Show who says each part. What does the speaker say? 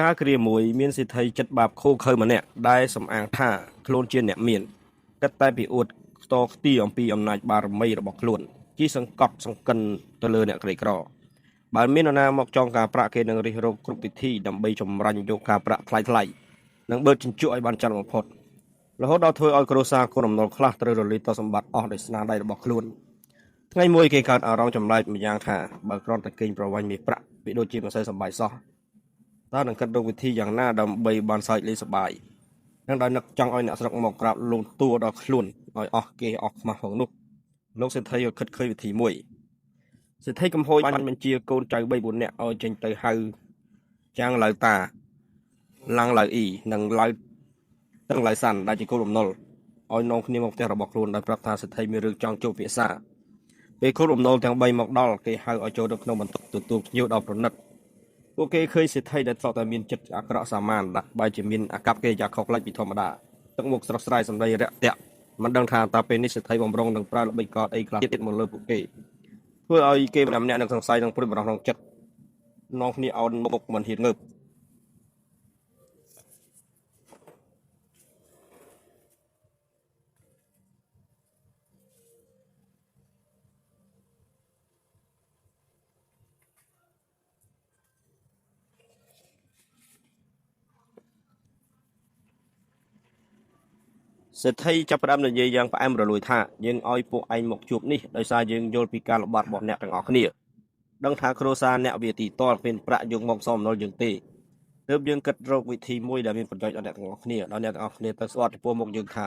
Speaker 1: ការគ្រាមួយមានសិទ្ធិចិត្តបាបខូខើម្នាក់ដែលសំអាងថាខ្លួនជាអ្នកមានគិតតែពីអួតខ្ទរខ្ទីអំពីអំណាចបារមីរបស់ខ្លួនជាសង្កត់សង្កិនទៅលើអ្នកក្រីក្របើមាននរណាមកចង់ការប្រាក់គេនឹងរិះរោចគ្រប់វិធីដើម្បីចម្រាញ់យកការប្រាក់ថ្លៃៗនិងបឺតជញ្ជក់ឲ្យបានច្រើនបំផុតរហូតដល់ធ្វើឲ្យគ្រួសារកូនអំណុលខ្លះត្រូវរលាយទ្រព្យសម្បត្តិអស់ដោយស្នាដៃរបស់ខ្លួនថ្ងៃមួយគេកើតអារម្មណ៍ចម្លែកម្យ៉ាងថាបើគ្រាន់តែកេងប្រវ័ញ្ចមាសប្រាក់វាដូចជាមិនសូវសប្បាយសោះតើនឹងគិតរកវិធីយ៉ាងណាដើម្បីបានសើចលេងសប្បាយនិងដោយនឹកចង់ឲ្យអ្នកស្រុកមកក្រាបលូនតួដល់ខ្លួនឲ្យអស់គេអស់ខ្មាស់ផងនោះលោកសេដ្ឋីក៏គិតឃើញវិធីមួយសេដ្ឋីកំហុយបានបញ្ជាកូនចៅ3 4នាក់ឲ្យចេញទៅហៅចាងឡៅតាឡាំងឡៅអ៊ីនិងឡៅតឹងឡៅសាន់ដែលជាកូនអំណុលឲ្យនាំគ្នាមកផ្ទះរបស់ខ្លួនដោយប្រាប់ថាសេដ្ឋីមានរឿងចង់ជួបពិសាពេលកូនអំណុលទាំង3មកដល់គេហៅឲ្យចូលទៅក្នុងបន្ទប់ទទួលភ្ញៀវដល់ប្រណិតពួកគេឃើញសេដ្ឋីដែលធ្លាប់តែមានចិត្តអាក្រក់សាមញ្ញដាក់បែរជាមានអាកប្បកិរិយាខុសប្លែកពីធម្មតាទឹកមុខស្រស់ស្រាយសម្ដីរាក់ទាក់មិនដឹងថាតើពេលនេះសេដ្ឋីបំរុងនឹងប្រើល្បិចកលអីខ្លះទៀតមកលើពួកគេធ្វើឲ្យគេម្នាក់ៗនឹងសង្ស័យនឹងព្រួយបារម្ភក្នុងចិត្តនាំគ្នាអោនមុខមិនហ៊ានងើបសេដ្ឋីចាប់ផ្ដើមនិយាយយ៉ាងផ្អែមរលួយថាយើងឲ្យពួកឯងមកជួបនេះដោយសារយើងយល់ពីការលបាត់របស់អ្នកទាំងអស់គ្នាដឹងថាគ្រួសារអ្នកវាទីតលមានប្រាក់យកមកសងអំណុលយើងទេទើបយើងគិតរកវិធីមួយដែលមានប្រយោជន៍ដល់អ្នកទាំងអស់គ្នាដោយអ្នកទាំងអស់គ្នាទៅស្គាល់ចំពោះមុខយើងថា